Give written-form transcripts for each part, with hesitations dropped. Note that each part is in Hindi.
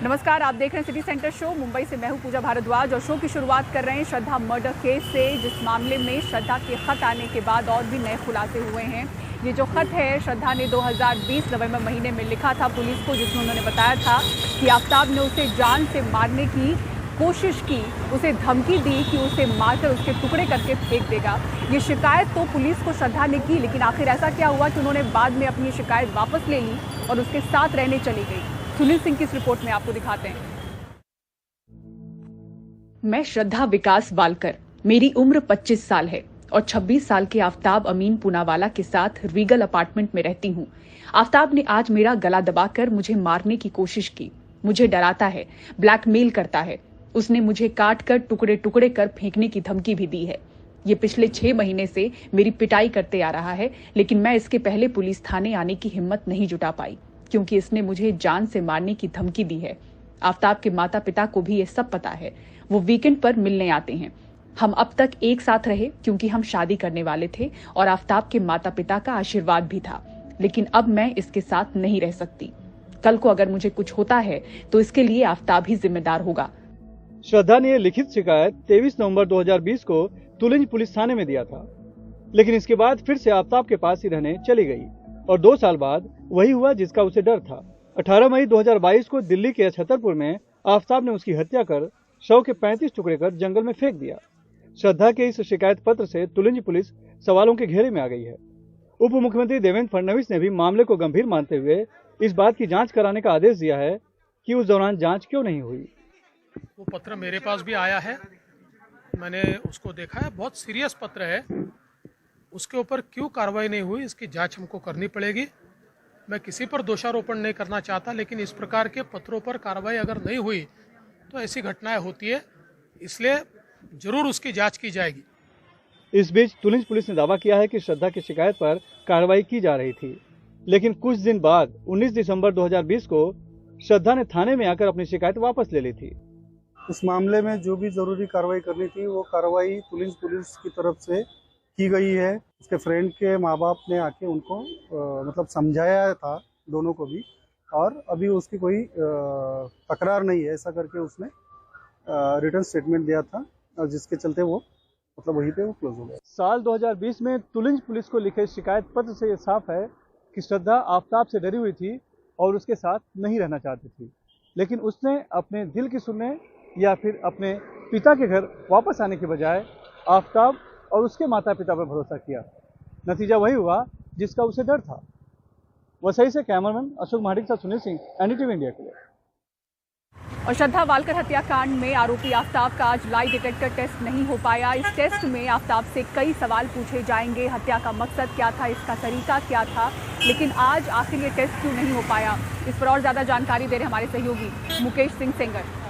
नमस्कार, आप देख रहे हैं सिटी सेंटर शो। मुंबई से मैं हूं पूजा भारद्वाज और शो की शुरुआत कर रहे हैं श्रद्धा मर्डर केस से, जिस मामले में श्रद्धा के खत आने के बाद और भी नए खुलासे हुए हैं। ये जो खत है, श्रद्धा ने 2020 नवंबर महीने में लिखा था पुलिस को, जिसमें उन्होंने बताया था कि आफ्ताब ने उसे जान से मारने की कोशिश की, उसे धमकी दी कि उसे मारकर उसके टुकड़े करके फेंक देगा। ये शिकायत तो पुलिस को श्रद्धा ने की, लेकिन आखिर ऐसा क्या हुआ कि उन्होंने बाद में अपनी शिकायत वापस ले ली और उसके साथ रहने चली गई। सुनील सिंह की इस रिपोर्ट में आपको दिखाते हैं। मैं श्रद्धा विकास वालकर, मेरी उम्र 25 साल है और 26 साल के आफ्ताब अमीन पूनावाला के साथ रीगल अपार्टमेंट में रहती हूँ। आफ्ताब ने आज मेरा गला दबाकर मुझे मारने की कोशिश की, मुझे डराता है, ब्लैकमेल करता है। उसने मुझे काट कर टुकड़े टुकड़े कर फेंकने की धमकी भी दी है। ये पिछले 6 महीने से मेरी पिटाई करते आ रहा है, लेकिन मैं इसके पहले पुलिस थाने आने की हिम्मत नहीं जुटा पाई, क्योंकि इसने मुझे जान से मारने की धमकी दी है। आफ्ताब के माता पिता को भी ये सब पता है। वो वीकेंड पर मिलने आते हैं। हम अब तक एक साथ रहे क्योंकि हम शादी करने वाले थे और आफ्ताब के माता पिता का आशीर्वाद भी था, लेकिन अब मैं इसके साथ नहीं रह सकती। कल को अगर मुझे कुछ होता है तो इसके लिए आफ्ताब ही जिम्मेदार होगा। श्रद्धा ने लिखित शिकायत 23 नवंबर 2020 को तुलिंज पुलिस थाने में दिया था, लेकिन इसके बाद फिर से आफ्ताब के पास ही रहने चली गई और 2 साल बाद वही हुआ जिसका उसे डर था। 18 मई 2022 को दिल्ली के छतरपुर में आफ्ताब ने उसकी हत्या कर शव के 35 टुकड़े कर जंगल में फेंक दिया। श्रद्धा के इस शिकायत पत्र से तुलिंज पुलिस सवालों के घेरे में आ गई है। उप मुख्यमंत्री देवेंद्र फडणवीस ने भी मामले को गंभीर मानते हुए इस बात की जांच कराने का आदेश दिया है कि उस दौरान जांच क्यों नहीं हुई। वो पत्र मेरे पास भी आया है, मैंने उसको देखा है, बहुत सीरियस पत्र है। उसके ऊपर क्यों कार्रवाई नहीं हुई, इसकी जांच हमको करनी पड़ेगी। मैं किसी पर दोषारोपण नहीं करना चाहता, लेकिन इस प्रकार के पत्रों पर कार्रवाई अगर नहीं हुई तो ऐसी घटनाएं होती है, इसलिए जरूर उसकी जांच की जाएगी। इस बीच तुलिंज पुलिस ने दावा किया है कि श्रद्धा की शिकायत पर कार्रवाई की जा रही थी, लेकिन कुछ दिन बाद 19 दिसंबर 2020 को श्रद्धा ने थाने में आकर अपनी शिकायत वापस ले ली थी। इस मामले में जो भी जरूरी कार्रवाई करनी थी वो कार्रवाई तुलिंज पुलिस की तरफ से की गई है। उसके फ्रेंड के माँ बाप ने आके उनको मतलब समझाया था दोनों को भी, और अभी उसकी कोई तकरार नहीं है, ऐसा करके उसने रिटर्न स्टेटमेंट दिया था, और जिसके चलते वो मतलब वहीं पे वो क्लोज हो गया। साल 2020 में तुलिंज पुलिस को लिखे शिकायत पत्र से ये साफ है कि श्रद्धा आफ्ताब से डरी हुई थी और उसके साथ नहीं रहना चाहती थी, लेकिन उसने अपने दिल की सुनने या फिर अपने पिता के घर वापस आने के बजाय आफ्ताब और उसके माता पिता पर भरोसा किया। नतीजा वही हुआ जिसका उसे डर था। वसई से कैमरामैन अशोक महाडिक से सुनील सिंह, एनडीटीवी इंडिया के लिए। और श्रद्धा वालकर हत्याकांड में आरोपी आफ्ताब का आज लाई डिटेक्टर टेस्ट नहीं हो पाया। इस टेस्ट में आफ्ताब से कई सवाल पूछे जाएंगे। हत्या का मकसद क्या था, इसका तरीका क्या था, लेकिन आज आखिर ये टेस्ट क्यों नहीं हो पाया, इस पर और ज्यादा जानकारी दे रहे हमारे सहयोगी मुकेश सिंह सेंगर।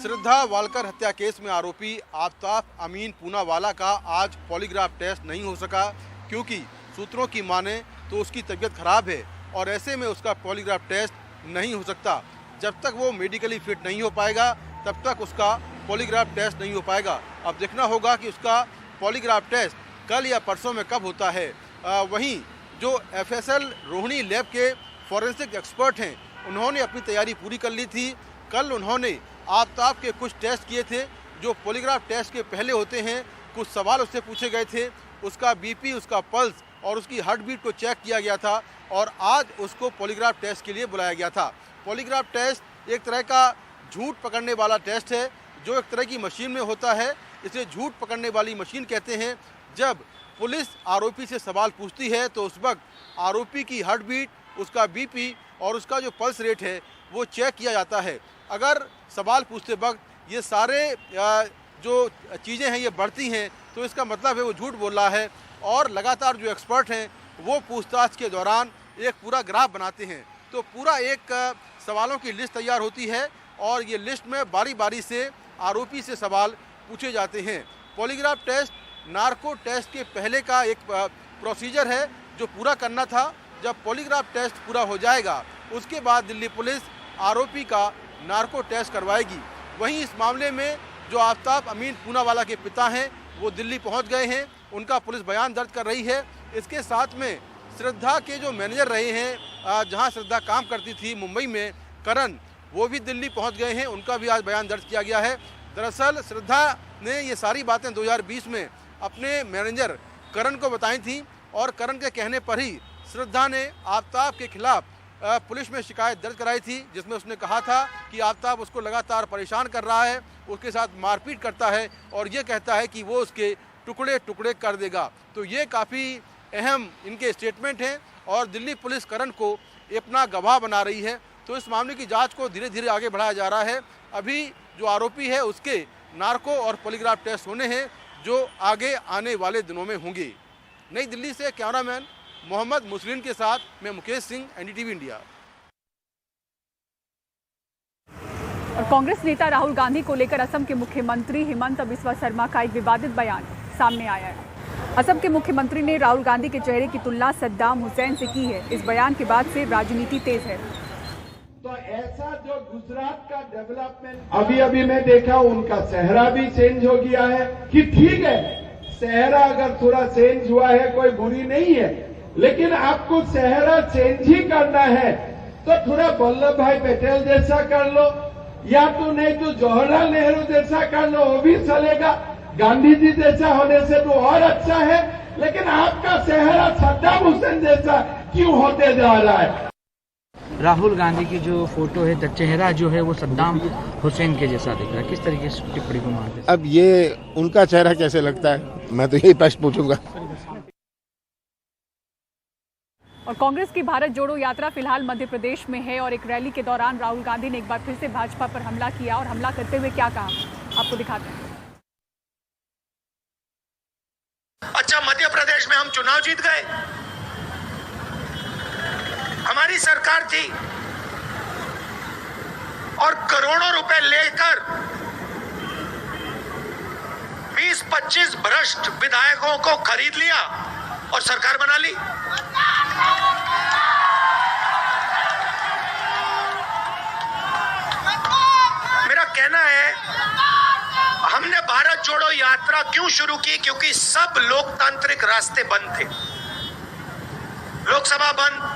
श्रद्धा वालकर हत्या केस में आरोपी आफ्ताब अमीन पूनावाला का आज पॉलीग्राफ टेस्ट नहीं हो सका, क्योंकि सूत्रों की माने तो उसकी तबीयत खराब है और ऐसे में उसका पॉलीग्राफ टेस्ट नहीं हो सकता। जब तक वो मेडिकली फिट नहीं हो पाएगा तब तक उसका पॉलीग्राफ टेस्ट नहीं हो पाएगा। अब देखना होगा कि उसका पॉलीग्राफ टेस्ट कल या परसों में कब होता है। वहीं जो FSL रोहिणी लैब के फॉरेंसिक एक्सपर्ट हैं, उन्होंने अपनी तैयारी पूरी कर ली थी। कल उन्होंने आफ्ताब के कुछ टेस्ट किए थे जो पॉलीग्राफ टेस्ट के पहले होते हैं। कुछ सवाल उससे पूछे गए थे, उसका BP, उसका पल्स और उसकी हार्ट बीट को चेक किया गया था और आज उसको पॉलीग्राफ टेस्ट के लिए बुलाया गया था। पॉलीग्राफ टेस्ट एक तरह का झूठ पकड़ने वाला टेस्ट है, जो एक तरह की मशीन में होता है। इसे झूठ पकड़ने वाली मशीन कहते हैं। जब पुलिस आरोपी से सवाल पूछती है तो उस वक्त आरोपी की हार्ट बीट, उसका BP और उसका जो पल्स रेट है वो चेक किया जाता है। अगर सवाल पूछते वक्त ये सारे जो चीज़ें हैं ये बढ़ती हैं तो इसका मतलब है वो झूठ बोल रहा है। और लगातार जो एक्सपर्ट हैं वो पूछताछ के दौरान एक पूरा ग्राफ बनाते हैं, तो पूरा एक सवालों की लिस्ट तैयार होती है और ये लिस्ट में बारी बारी से आरोपी से सवाल पूछे जाते हैं। पॉलीग्राफ टेस्ट नार्को टेस्ट के पहले का एक प्रोसीजर है जो पूरा करना था। जब पॉलीग्राफ टेस्ट पूरा हो जाएगा उसके बाद दिल्ली पुलिस आरोपी का नार्को टेस्ट करवाएगी। वहीं इस मामले में जो आफ्ताब अमीन पूनावाला के पिता हैं वो दिल्ली पहुंच गए हैं, उनका पुलिस बयान दर्ज कर रही है। इसके साथ में श्रद्धा के जो मैनेजर रहे हैं, जहां श्रद्धा काम करती थी मुंबई में, करण, वो भी दिल्ली पहुंच गए हैं, उनका भी आज बयान दर्ज किया गया है। दरअसल श्रद्धा ने ये सारी बातें 2020 में अपने मैनेजर करण को बताई थी और करण के कहने पर ही श्रद्धा ने आफ्ताब के खिलाफ पुलिस में शिकायत दर्ज कराई थी, जिसमें उसने कहा था कि आफ्ताब उसको लगातार परेशान कर रहा है, उसके साथ मारपीट करता है और ये कहता है कि वो उसके टुकड़े टुकड़े कर देगा। तो ये काफ़ी अहम इनके स्टेटमेंट हैं और दिल्ली पुलिस करण को अपना गवाह बना रही है। तो इस मामले की जांच को धीरे धीरे आगे बढ़ाया जा रहा है। अभी जो आरोपी है उसके नार्को और पॉलीग्राफ टेस्ट होने हैं, जो आगे आने वाले दिनों में होंगे। नई दिल्ली से कैमरामैन मोहम्मद मुस्लिम के साथ मैं मुकेश सिंह, एनडीटीवी इंडिया। और कांग्रेस नेता राहुल गांधी को लेकर असम के मुख्यमंत्री हिमंता बिस्वा शर्मा का एक विवादित बयान सामने आया है। असम के मुख्यमंत्री ने राहुल गांधी के चेहरे की तुलना सद्दाम हुसैन से की है। इस बयान के बाद से राजनीति तेज है। तो ऐसा जो गुजरात का डेवलपमेंट अभी मैं देखा, उनका चेहरा भी चेंज हो गया है कि ठीक है, चेहरा अगर थोड़ा चेंज हुआ है कोई बुरी नहीं है, लेकिन आपको चेहरा चेंज ही करना है तो थोड़ा वल्लभ भाई पटेल जैसा कर लो, या तो नहीं तो जवाहरलाल नेहरू जैसा कर लो, वो भी चलेगा। गांधी जी जैसा होने से तो और अच्छा है, लेकिन आपका चेहरा सद्दाम हुसैन जैसा क्यों होते जा रहा है? राहुल गांधी की जो फोटो है, चेहरा जो है वो सद्दाम हुसैन के जैसा दिख रहा है, किस तरीके से टिप्पणी को मानते हैं? अब ये उनका चेहरा कैसे लगता है, मैं तो यही प्रश्न पूछूंगा। और कांग्रेस की भारत जोड़ो यात्रा फिलहाल मध्य प्रदेश में है और एक रैली के दौरान राहुल गांधी ने एक बार फिर से भाजपा पर हमला किया और हमला करते हुए क्या कहा, आपको दिखाते हैं। अच्छा, मध्य प्रदेश में हम चुनाव जीत गए, हमारी सरकार थी और करोड़ों रुपए लेकर 20-25 भ्रष्ट विधायकों को खरीद लिया और सरकार बना ली। मेरा कहना है, हमने भारत जोड़ो यात्रा क्यों शुरू की? क्योंकि सब लोकतांत्रिक रास्ते बंद थे। लोकसभा बंद,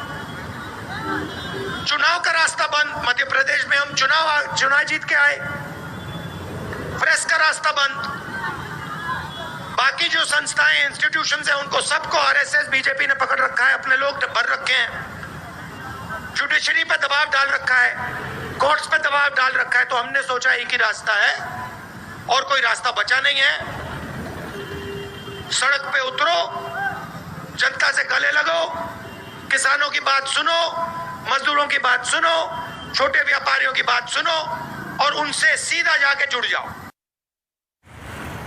चुनाव का रास्ता बंद। मध्य प्रदेश में हम चुनाव जीत के आए, प्रेस का रास्ता बंद। बाकी जो संस्थाएं, इंस्टीट्यूशंस हैं, उनको सबको आरएसएस, बीजेपी ने पकड़ रखा है, अपने लोग भर रखे हैं, जुडिशरी पे दबाव डाल रखा है, कोर्ट्स पे दबाव डाल रखा है। तो हमने सोचा एक ही रास्ता है और कोई रास्ता बचा नहीं है। सड़क पे उतरो, जनता से गले लगो, किसानों की बात सुनो, मजदूरों की बात सुनो, छोटे व्यापारियों की बात सुनो और उनसे सीधा जाके जुड़ जाओ।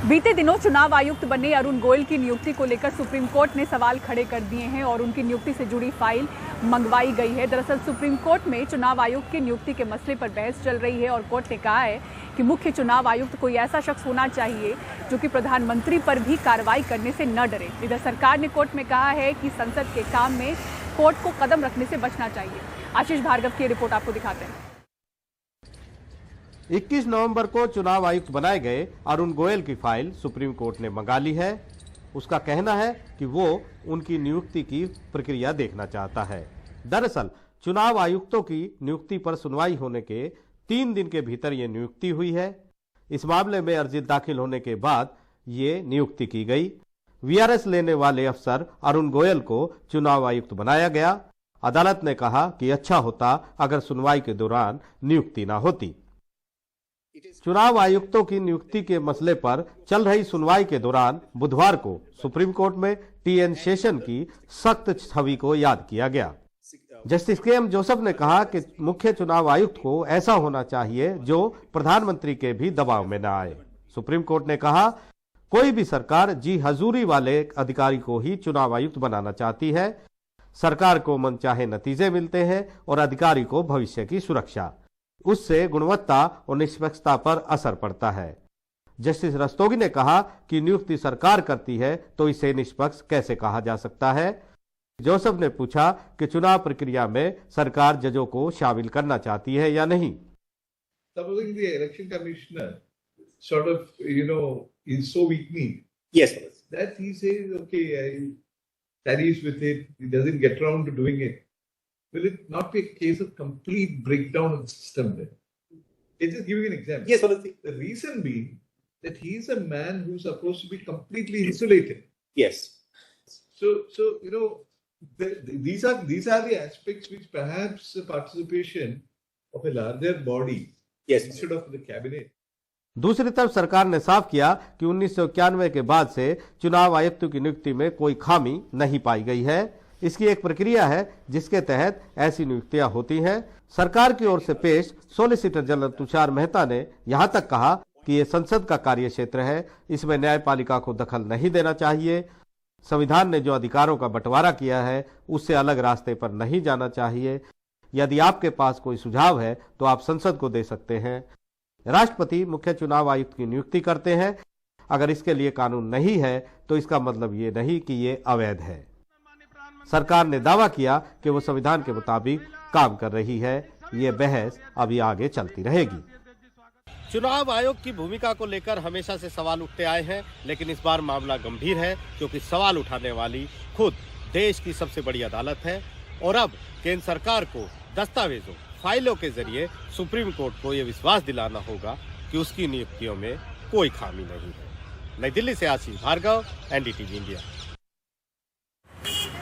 बीते दिनों चुनाव आयुक्त बने अरुण गोयल की नियुक्ति को लेकर सुप्रीम कोर्ट ने सवाल खड़े कर दिए हैं और उनकी नियुक्ति से जुड़ी फाइल मंगवाई गई है। दरअसल सुप्रीम कोर्ट में चुनाव आयुक्त की नियुक्ति के मसले पर बहस चल रही है और कोर्ट ने कहा है कि मुख्य चुनाव आयुक्त कोई ऐसा शख्स होना चाहिए जो कि प्रधानमंत्री पर भी कार्रवाई करने से न डरे। इधर सरकार ने कोर्ट में कहा है कि संसद के काम में कोर्ट को कदम रखने से बचना चाहिए। आशीष भार्गव की रिपोर्ट आपको दिखाते हैं। 21 नवंबर को चुनाव आयुक्त बनाए गए अरुण गोयल की फाइल सुप्रीम कोर्ट ने मंगा ली है। उसका कहना है कि वो उनकी नियुक्ति की प्रक्रिया देखना चाहता है। दरअसल चुनाव आयुक्तों की नियुक्ति पर सुनवाई होने के 3 दिन के भीतर ये नियुक्ति हुई है। इस मामले में अर्जी दाखिल होने के बाद ये नियुक्ति की गई। वीआरएस लेने वाले अफसर अरुण गोयल को चुनाव आयुक्त बनाया गया। अदालत ने कहा कि अच्छा होता अगर सुनवाई के दौरान नियुक्ति न होती। चुनाव आयुक्तों की नियुक्ति के मसले पर चल रही सुनवाई के दौरान बुधवार को सुप्रीम कोर्ट में टीएन शेषन की सख्त छवि को याद किया गया। जस्टिस के एम जोसेफ ने कहा कि मुख्य चुनाव आयुक्त को ऐसा होना चाहिए जो प्रधानमंत्री के भी दबाव में न आए। सुप्रीम कोर्ट ने कहा कोई भी सरकार जी हजूरी वाले अधिकारी को ही चुनाव आयुक्त बनाना चाहती है। सरकार को मनचाहे नतीजे मिलते हैं और अधिकारी को भविष्य की सुरक्षा, उससे गुणवत्ता और निष्पक्षता पर असर पड़ता है। जस्टिस रस्तोगी ने कहा कि नियुक्ति सरकार करती है तो इसे निष्पक्ष कैसे कहा जा सकता है। जोसेफ ने पूछा कि चुनाव प्रक्रिया में सरकार जजों को शामिल करना चाहती है या नहीं। Supposing the election commissioner sort of, is so weak-kneed. Yes, sir. That he says, okay, I tarries with it. He doesn't get around to doing it. will it not be a case of complete breakdown of the system then? It's just giving an example. Yes, honestly. The reason being that he's a man who's supposed to be completely insulated. Yes. So these are the aspects which perhaps the participation of a larger body instead of the cabinet. दूसरी तरफ सरकार ने साफ किया कि 1991 के बाद से चुनाव आयुक्तों की नियुक्ति में कोई खामी नहीं पाई गई है। इसकी एक प्रक्रिया है जिसके तहत ऐसी नियुक्तियां होती हैं। सरकार की ओर से पेश सॉलिसिटर जनरल तुषार मेहता ने यहां तक कहा कि ये संसद का कार्य क्षेत्र है, इसमें न्यायपालिका को दखल नहीं देना चाहिए। संविधान ने जो अधिकारों का बंटवारा किया है उससे अलग रास्ते पर नहीं जाना चाहिए। यदि आपके पास कोई सुझाव है तो आप संसद को दे सकते हैं। राष्ट्रपति मुख्य चुनाव आयुक्त की नियुक्ति करते हैं। अगर इसके लिए कानून नहीं है तो इसका मतलब ये नहीं कि ये अवैध है। सरकार ने दावा किया कि वो संविधान के मुताबिक काम कर रही है। ये बहस अभी आगे चलती रहेगी। चुनाव आयोग की भूमिका को लेकर हमेशा से सवाल उठते आए हैं, लेकिन इस बार मामला गंभीर है क्योंकि सवाल उठाने वाली खुद देश की सबसे बड़ी अदालत है और अब केंद्र सरकार को दस्तावेजों, फाइलों के जरिए सुप्रीम कोर्ट को यह विश्वास दिलाना होगा कि उसकी नियुक्तियों में कोई खामी नहीं है। नई दिल्ली से आशीष भार्गव, एनडीटीवी इंडिया।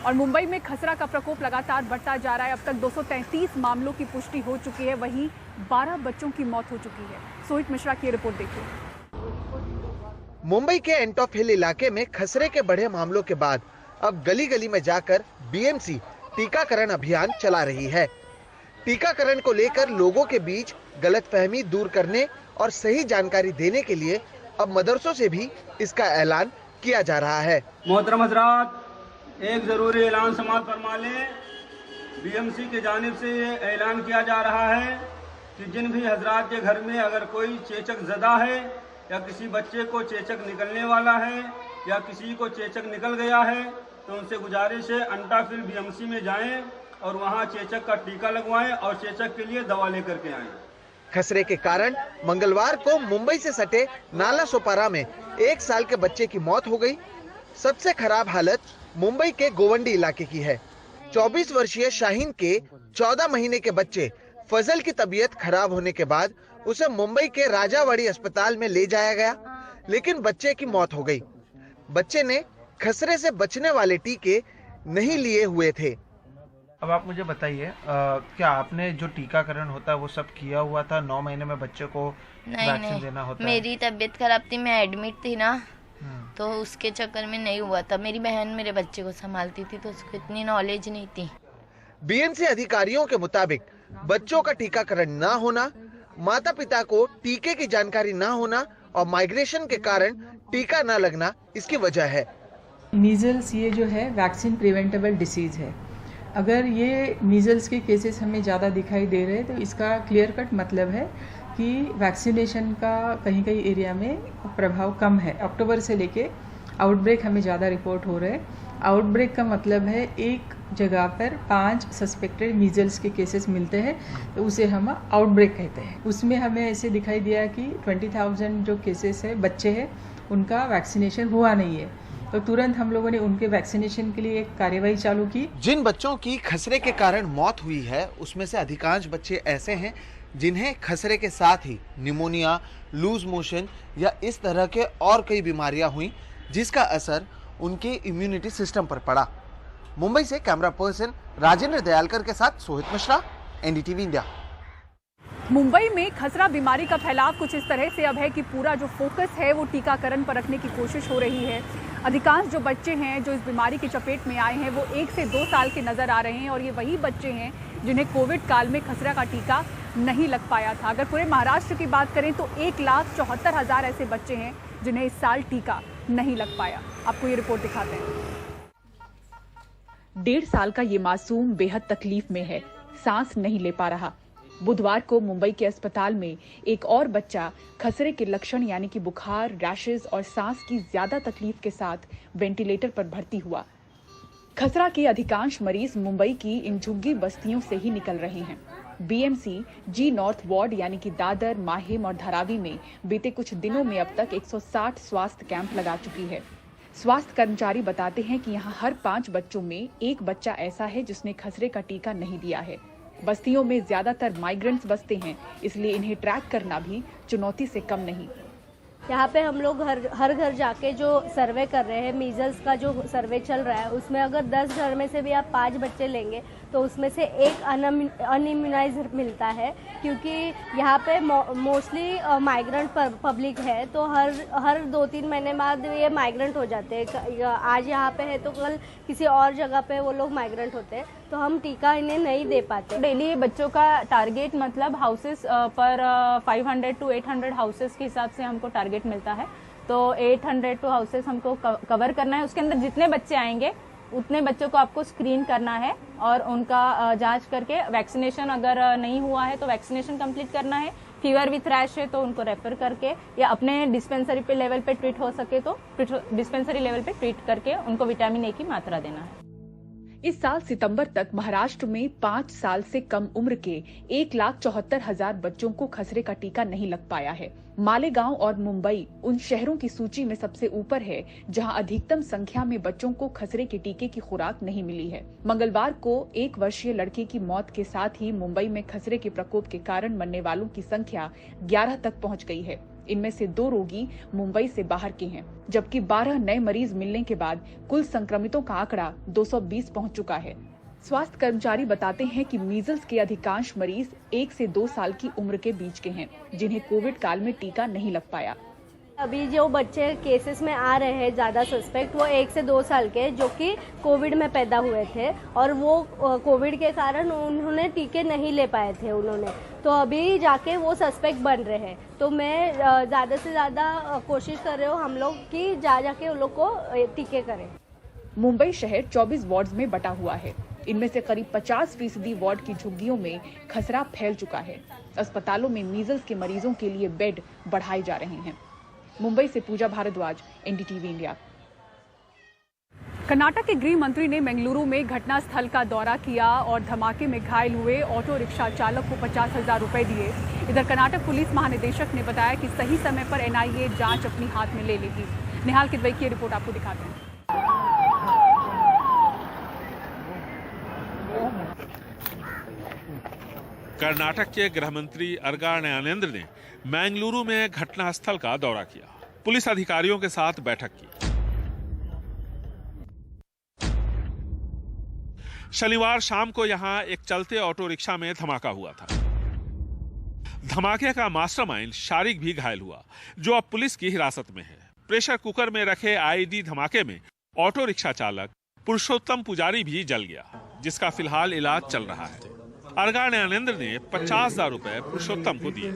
और मुंबई में खसरा का प्रकोप लगातार बढ़ता जा रहा है। अब तक 233 मामलों की पुष्टि हो चुकी है, वहीं 12 बच्चों की मौत हो चुकी है। सोहित मिश्रा की रिपोर्ट देखिए। मुंबई के एंटॉप हिल इलाके में खसरे के बढ़े मामलों के बाद अब गली गली में जाकर बीएमसी टीकाकरण अभियान चला रही है। टीकाकरण को लेकर लोगों के बीच गलतफहमी दूर करने और सही जानकारी देने के लिए अब मदरसों से भी इसका ऐलान किया जा रहा है। मोहतरम हजरात, एक जरूरी ऐलान समाअत फरमा लें। बीएमसी के जानिब से ये ऐलान किया जा रहा है कि जिन भी हजरात के घर में अगर कोई चेचक ज़दा है या किसी बच्चे को चेचक निकलने वाला है या किसी को चेचक निकल गया है तो उनसे गुजारिश है अंटाफिल बीएमसी में जाएं और वहां चेचक का टीका लगवाएं और चेचक के लिए दवा लेकर के आएं। खसरे के कारण मंगलवार को मुंबई से सटे नाला सोपारा में 1 साल के बच्चे की मौत हो गई। सबसे खराब हालत मुंबई के गोवंडी इलाके की है। 24 वर्षीय शाहीन के 14 महीने के बच्चे फजल की तबीयत खराब होने के बाद उसे मुंबई के राजावाड़ी अस्पताल में ले जाया गया, लेकिन बच्चे की मौत हो गई। बच्चे ने खसरे से बचने वाले टीके नहीं लिए हुए थे। अब आप मुझे बताइए, क्या आपने जो टीकाकरण होता है वो सब किया हुआ था? 9 महीने में बच्चे को वैक्सीन देना होता है। मेरी तबीयत खराब थी, मैं एडमिट थी ना, तो उसके चक्कर में नहीं हुआ था। मेरी बहन मेरे बच्चे को संभालती थी तो उसको इतनी नॉलेज नहीं थी। बीएमसी अधिकारियों के मुताबिक बच्चों का टीकाकरण ना होना, माता पिता को टीके की जानकारी ना होना और माइग्रेशन के कारण टीका ना लगना इसकी वजह है। मीजल्स ये जो है वैक्सीन प्रिवेंटेबल डिसीज है। अगर ये मीजल्स के केसेस हमें ज़्यादा दिखाई दे रहे हैं तो इसका क्लियर कट मतलब है कि वैक्सीनेशन का कहीं कहीं एरिया में प्रभाव कम है। अक्टूबर से लेके आउटब्रेक हमें ज़्यादा रिपोर्ट हो रहे हैं। आउटब्रेक का मतलब है एक जगह पर 5 सस्पेक्टेड मीजल्स के केसेस मिलते हैं तो उसे हम आउटब्रेक कहते हैं। उसमें हमें ऐसे दिखाई दिया कि 20,000 जो केसेस है बच्चे हैं उनका वैक्सीनेशन हुआ नहीं है, तो तुरंत हम लोगों ने उनके वैक्सीनेशन के लिए एक कार्यवाही चालू की। जिन बच्चों की खसरे के कारण मौत हुई है उसमें से अधिकांश बच्चे ऐसे हैं जिन्हें खसरे के साथ ही निमोनिया, लूज मोशन या इस तरह के और कई बीमारियां हुई जिसका असर उनके इम्यूनिटी सिस्टम पर पड़ा। मुंबई से कैमरा पर्सन राजेंद्र दयालकर के साथ सोहित मिश्रा, एनडीटीवी इंडिया। मुंबई में खसरा बीमारी का फैलाव कुछ इस तरह से अब है कि पूरा जो फोकस है वो टीकाकरण पर रखने की कोशिश हो रही है। अधिकांश जो बच्चे हैं जो इस बीमारी की चपेट में आए हैं वो 1 से 2 साल के नजर आ रहे हैं और ये वही बच्चे हैं जिन्हें कोविड काल में खसरा का टीका नहीं लग पाया था। अगर पूरे महाराष्ट्र की बात करें तो 1,74,000 ऐसे बच्चे हैं जिन्हें इस साल टीका नहीं लग पाया। आपको ये रिपोर्ट दिखाते हैं। 1.5 साल का ये मासूम बेहद तकलीफ में है, सांस नहीं ले पा रहा। बुधवार को मुंबई के अस्पताल में एक और बच्चा खसरे के लक्षण यानी कि बुखार, रैशेज और सांस की ज्यादा तकलीफ के साथ वेंटिलेटर पर भर्ती हुआ। खसरा के अधिकांश मरीज मुंबई की इन झुग्गी बस्तियों से ही निकल रहे हैं। बीएमसी जी नॉर्थ वार्ड यानी कि दादर, माहिम और धारावी में बीते कुछ दिनों में अब तक 160 स्वास्थ्य कैंप लगा चुकी है। स्वास्थ्य कर्मचारी बताते हैं कि यहाँ हर 5 बच्चों में एक बच्चा ऐसा है जिसने खसरे का टीका नहीं दिया है। बस्तियों में ज्यादातर माइग्रेंट्स बसते हैं, इसलिए इन्हें ट्रैक करना भी चुनौती से कम नहीं। यहाँ पे हम लोग हर घर जाके जो सर्वे कर रहे हैं, मीजल्स का जो सर्वे चल रहा है, उसमें अगर 10 घर में से भी आप 5 बच्चे लेंगे तो उसमें से एक अनइम्यूनाइज मिलता है, क्योंकि यहाँ पे मोस्टली माइग्रेंट पब्लिक है, तो हर 2-3 महीने बाद ये माइग्रेंट हो जाते हैं। आज यहाँ पे है तो कल किसी और जगह पे वो लोग माइग्रेंट होते हैं, तो हम टीका इन्हें नहीं दे पाते। डेली बच्चों का टारगेट मतलब हाउसेस पर 500 to 800 हाउसेस के हिसाब से हमको टारगेट मिलता है, तो 800 टू हाउसेस हमको कवर करना है। उसके अंदर जितने बच्चे आएंगे उतने बच्चों को आपको स्क्रीन करना है और उनका जांच करके वैक्सीनेशन अगर नहीं हुआ है तो वैक्सीनेशन कंप्लीट करना है। फीवर विथ रैश है तो उनको रेफर करके या अपने डिस्पेंसरी पे लेवल पे ट्रीट हो सके तो डिस्पेंसरी लेवल पे ट्रीट करके उनको विटामिन ए की मात्रा देना है। इस साल सितंबर तक महाराष्ट्र में 5 साल से कम उम्र के 1,74,000 बच्चों को खसरे का टीका नहीं लग पाया है। मालेगांव और मुंबई उन शहरों की सूची में सबसे ऊपर है जहां अधिकतम संख्या में बच्चों को खसरे के टीके की खुराक नहीं मिली है। मंगलवार को 1 वर्षीय लड़के की मौत के साथ ही मुंबई में खसरे के प्रकोप के कारण मरने वालों की संख्या 11 तक पहुंच गई है। इनमें से 2 रोगी मुंबई से बाहर के हैं, जबकि 12 नए मरीज मिलने के बाद कुल संक्रमितों का आंकड़ा 220 पहुंच चुका है। स्वास्थ्य कर्मचारी बताते हैं कि मीजल्स के अधिकांश मरीज 1 से 2 साल की उम्र के बीच के हैं, जिन्हें कोविड काल में टीका नहीं लग पाया। अभी जो बच्चे केसेस में आ रहे हैं ज्यादा सस्पेक्ट, वो 1 से 2 साल के जो कि कोविड में पैदा हुए थे और वो कोविड के कारण उन्होंने टीके नहीं ले पाए थे उन्होंने, तो अभी जाके वो सस्पेक्ट बन रहे हैं। तो मैं ज्यादा से ज्यादा कोशिश कर रहे हो हम लोग कि जाके उन लोग को टीके करें। मुंबई शहर 24 वार्ड्स में बटा हुआ है। इनमें से करीब 50% वार्ड की झुग्गियों में खसरा फैल चुका है। अस्पतालों में मीजल्स के मरीजों के लिए बेड बढ़ाए जा रहे हैं। मुंबई से पूजा भारद्वाज, एनडीटीवी इंडिया। कर्नाटक के गृह मंत्री ने बेंगलुरु में घटना स्थल का दौरा किया और धमाके में घायल हुए ऑटो रिक्शा चालक को 50,000 रुपए दिए। इधर कर्नाटक पुलिस महानिदेशक ने बताया कि सही समय पर एनआईए जांच अपनी हाथ में ले लेगी। निहाल किदवई की रिपोर्ट आपको दिखाते हैं। कर्नाटक के गृह मंत्री अरगा न्यानेंद्र ने बेंगलुरु में घटनास्थल का दौरा किया, पुलिस अधिकारियों के साथ बैठक की। शनिवार शाम को यहां एक चलते ऑटो रिक्शा में धमाका हुआ था। धमाके का मास्टरमाइंड शारिक भी घायल हुआ, जो अब पुलिस की हिरासत में है। प्रेशर कुकर में रखे आईईडी धमाके में ऑटो रिक्शा चालक पुरुषोत्तम पुजारी भी जल गया, जिसका फिलहाल इलाज चल रहा है। अरगा न्यानेंद्र ने 50,000 रुपए पुरुषोत्तम को दिए।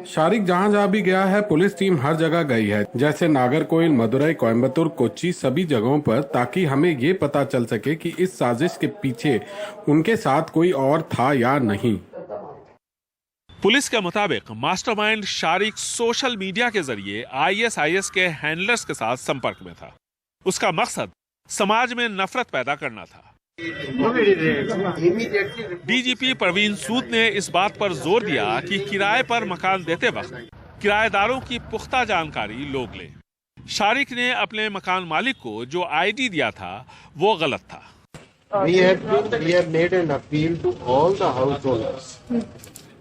शारिक जहाँ जहाँ भी गया है, पुलिस टीम हर जगह गई है, जैसे नागरकोइल, मदुरई, कोयम्बतूर, कोच्चि, सभी जगहों पर, ताकि हमें ये पता चल सके कि इस साजिश के पीछे उनके साथ कोई और था या नहीं। पुलिस के मुताबिक मास्टरमाइंड शारिक सोशल मीडिया के जरिए आईएसआईएस के हैंडलर्स के साथ संपर्क में था। उसका मकसद समाज में नफरत पैदा करना था। डीजीपी प्रवीण सूद ने इस बात पर जोर दिया कि किराए पर मकान देते वक्त किराएदारों की पुख्ता जानकारी लोग लें। शारिक ने अपने मकान मालिक को जो आईडी दिया था वो गलत था।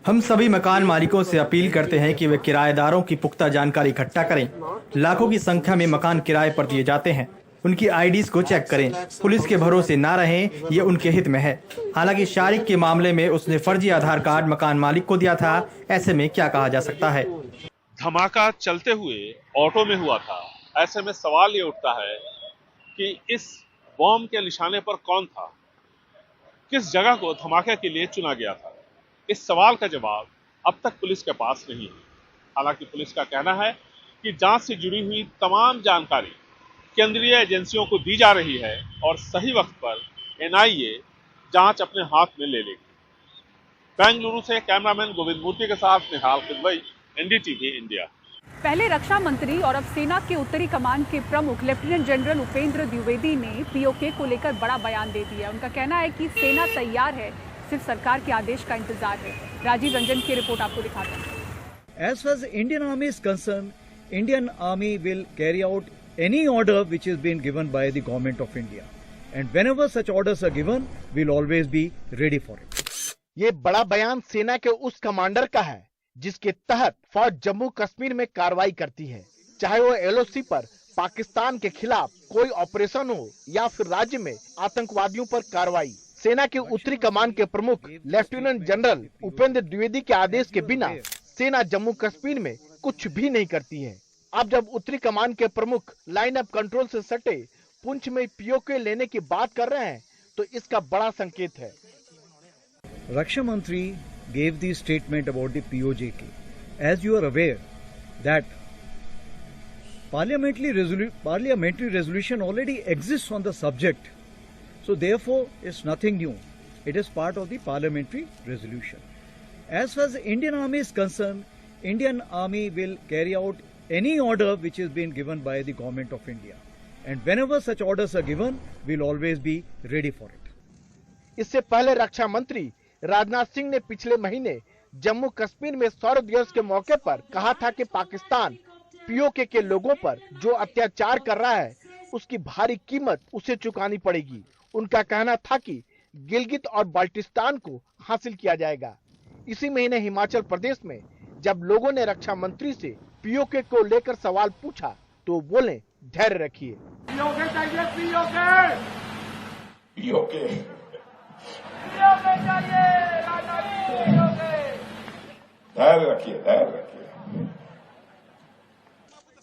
हम सभी मकान मालिकों से अपील करते हैं कि वे किराएदारों की पुख्ता जानकारी इकट्ठा करें। लाखों की संख्या में मकान किराए पर दिए जाते हैं, उनकी आईडीज को चेक करें। पुलिस के भरोसे ना रहें, ये उनके हित में है। हालांकि शारिक के मामले में उसने फर्जी आधार कार्ड मकान मालिक को दिया था, ऐसे में क्या कहा जा सकता है। धमाका चलते हुए ऑटो में हुआ था। ऐसे में सवाल ये उठता है कि इस बॉम्ब के निशाने पर कौन था, किस जगह को धमाके के लिए चुना गया था। इस सवाल का जवाब अब तक पुलिस के पास नहीं है। हालांकि पुलिस का कहना है कि जांच से जुड़ी हुई तमाम जानकारी केंद्रीय एजेंसियों को दी जा रही है और सही वक्त पर एनआईए जांच अपने हाथ में ले लेगी। बेंगलुरु से कैमरामैन गोविंद मूर्ति के साथ निहाल किदवई, एनडीटीवी इंडिया। पहले रक्षा मंत्री और अब सेना के उत्तरी कमान के प्रमुख लेफ्टिनेंट जनरल उपेंद्र द्विवेदी ने पीओके को लेकर बड़ा बयान दे दिया। उनका कहना है कि सेना तैयार है, सिर्फ सरकार के आदेश का इंतजार है। राजीव रंजन की रिपोर्ट आपको दिखाते हैं। As far as the Indian Army is concerned, Indian Army will carry out any order which is being given by the Government of India. And whenever such orders are given, we'll always be ready for it. ये बड़ा बयान सेना के उस कमांडर का है जिसके तहत फौज जम्मू कश्मीर में कार्रवाई करती है, चाहे वो LOC पर पाकिस्तान के खिलाफ कोई ऑपरेशन हो या फिर राज्य में आतंकवादियों पर कार्रवाई। सेना के उत्तरी कमान के प्रमुख लेफ्टिनेंट जनरल उपेंद्र द्विवेदी के आदेश के बिना सेना जम्मू कश्मीर में कुछ भी नहीं करती है। अब जब उत्तरी कमान के प्रमुख लाइन ऑफ कंट्रोल से सटे पुंछ में POK लेने की बात कर रहे हैं तो इसका बड़ा संकेत है। Raksha Mantri gave the statement about the POJK. As you are aware that parliamentary resolution already exists on the subject. So therefore it's nothing new. It is part of the parliamentary resolution. As far as the Indian Army is concerned, Indian Army will carry out any order which is being given by the Government of India. And whenever such orders are given, we'll always be ready for it. इससे पहले रक्षा मंत्री राजनाथ सिंह ने पिछले महीने जम्मू कश्मीर में शौर्य दिवस के मौके पर कहा था कि पाकिस्तान POK के लोगों पर जो अत्याचार कर रहा है उसकी भारी कीमत उसे चुकानी पड़ेगी। उनका कहना था कि गिलगित और बाल्टिस्तान को हासिल किया जाएगा। इसी महीने हिमाचल प्रदेश में जब लोगों ने रक्षा मंत्री से POK को लेकर सवाल पूछा तो बोले, धैर्य रखिए।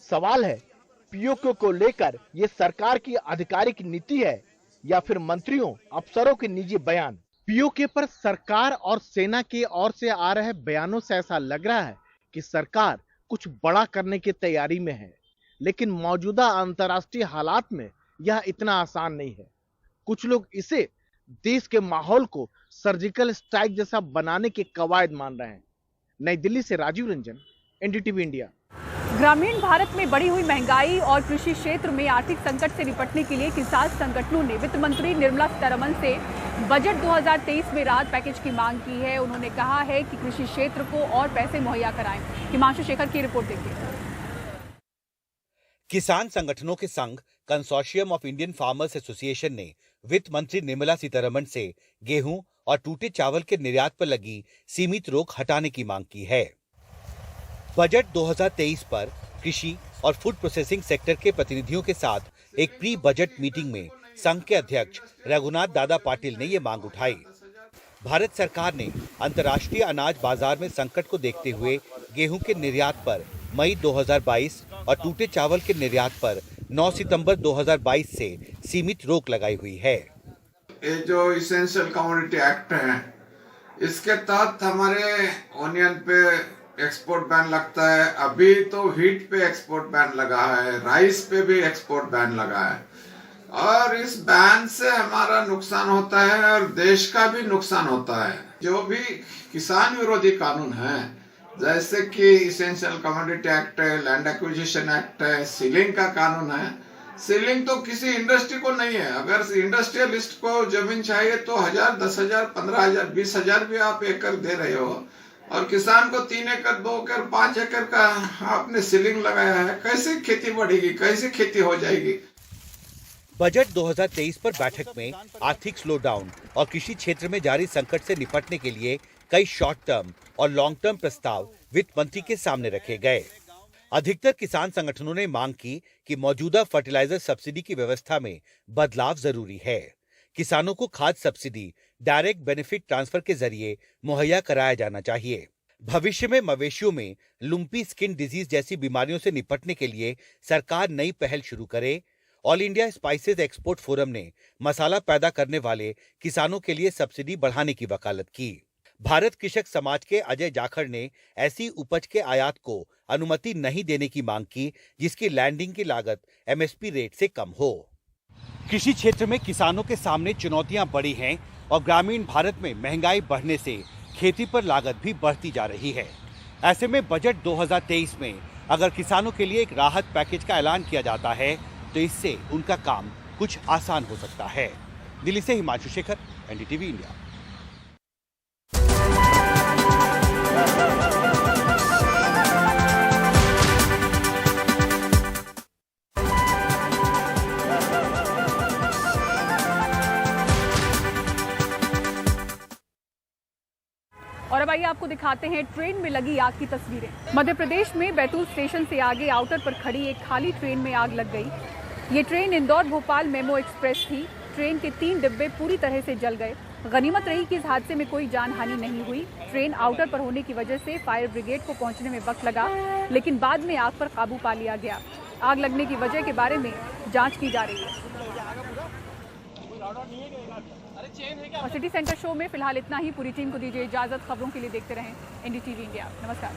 सवाल है POK को लेकर ये सरकार की आधिकारिक नीति है या फिर मंत्रियों अफसरों के निजी बयान। POK पर सरकार और सेना की ओर से आ रहे बयानों से ऐसा लग रहा है कि सरकार कुछ बड़ा करने की तैयारी में है, लेकिन मौजूदा अंतर्राष्ट्रीय हालात में यह इतना आसान नहीं है। कुछ लोग इसे देश के माहौल को सर्जिकल स्ट्राइक जैसा बनाने के कवायद मान रहे हैं। नई दिल्ली से राजीव रंजन, NDTV इंडिया। ग्रामीण भारत में बढ़ी हुई महंगाई और कृषि क्षेत्र में आर्थिक संकट से निपटने के लिए किसान संगठनों ने वित्त मंत्री निर्मला सीतारमण से बजट 2023 में राहत पैकेज की मांग की है। उन्होंने कहा है कि कृषि क्षेत्र को और पैसे मुहैया कराएं। हिमांशु शेखर की रिपोर्ट देखिए। किसान संगठनों के संघ consortium of Indian farmers association ने वित्त मंत्री निर्मला सीतारमण से गेहूं और टूटे चावल के निर्यात पर लगी सीमित रोक हटाने की मांग की है। बजट 2023 पर कृषि और फूड प्रोसेसिंग सेक्टर के प्रतिनिधियों के साथ एक प्री बजट मीटिंग में संघ के अध्यक्ष रघुनाथ दादा पाटिल ने ये मांग उठाई। भारत सरकार ने अंतर्राष्ट्रीय अनाज बाजार में संकट को देखते हुए गेहूं के निर्यात पर मई 2022 और टूटे चावल के निर्यात पर 9 सितंबर 2022 से सीमित रोक लगाई हुई है। ये जो इसेंशियल कमोडिटी एक्ट है, इसके तहत हमारे ओनियन पे एक्सपोर्ट बैन लगता है। अभी तो व्हीट पे एक्सपोर्ट बैन लगा है, राइस पे भी एक्सपोर्ट बैन लगा है और इस बैन से हमारा नुकसान होता है और देश का भी नुकसान होता है। जो भी किसान विरोधी कानून है, जैसे कि इसेंशियल कमोडिटी एक्ट है, लैंड एक्विजिशन एक्ट है, सीलिंग का कानून है। सीलिंग तो किसी इंडस्ट्री को नहीं है। अगर इंडस्ट्रियलिस्ट को जमीन चाहिए तो 1000, 10,000, 15,000, 20,000 भी आप एकड़ दे रहे हो और किसान को 3 एकड़, 2 एकड़, 5 एकड़ का आपने सीलिंग लगाया है। कैसे खेती बढ़ेगी, कैसे खेती हो जाएगी? बजट 2023 पर बैठक में आर्थिक स्लोडाउन और कृषि क्षेत्र में जारी संकट से निपटने के लिए कई शॉर्ट टर्म और लॉन्ग टर्म प्रस्ताव वित्त मंत्री के सामने रखे गए। अधिकतर किसान संगठनों ने मांग की कि मौजूदा फर्टिलाइजर सब्सिडी की व्यवस्था में बदलाव जरूरी है। किसानों को खाद सब्सिडी डायरेक्ट बेनिफिट ट्रांसफर के जरिए मुहैया कराया जाना चाहिए। भविष्य में मवेशियों में लुम्पी स्किन डिजीज जैसी बीमारियों से निपटने के लिए सरकार नई पहल शुरू करे। All India spices export forum ने मसाला पैदा करने वाले किसानों के लिए सब्सिडी बढ़ाने की वकालत की। भारत कृषक समाज के अजय जाखड़ ने ऐसी उपज के आयात को अनुमति नहीं देने की मांग की जिसकी लैंडिंग की लागत MSP रेट से कम हो। कृषि क्षेत्र में किसानों के सामने चुनौतियां बढ़ी हैं और ग्रामीण भारत में महंगाई बढ़ने से खेती पर लागत भी बढ़ती जा रही है। ऐसे में बजट 2023 में अगर किसानों के लिए एक राहत पैकेज का ऐलान किया जाता है तो इससे उनका काम कुछ आसान हो सकता है। दिल्ली से हिमांशु शेखर, NDTV इंडिया। अब आइए आपको दिखाते हैं ट्रेन में लगी आग की तस्वीरें। मध्य प्रदेश में बैतूल स्टेशन से आगे आउटर पर खड़ी एक खाली ट्रेन में आग लग गई। ये train Indore Bhopal memo express थी। ट्रेन के 3 डिब्बे पूरी तरह से जल गए। गनीमत रही कि इस हादसे में कोई जानहानि नहीं हुई। ट्रेन आउटर पर होने की वजह से फायर ब्रिगेड को पहुंचने में वक्त लगा, लेकिन बाद में आग पर काबू पा लिया गया। आग लगने की वजह के बारे में जांच की जा रही है। और सिटी सेंटर शो में फिलहाल इतना ही। पूरी टीम को दीजिए इजाजत। खबरों के लिए देखते रहें NDTV इंडिया। नमस्कार।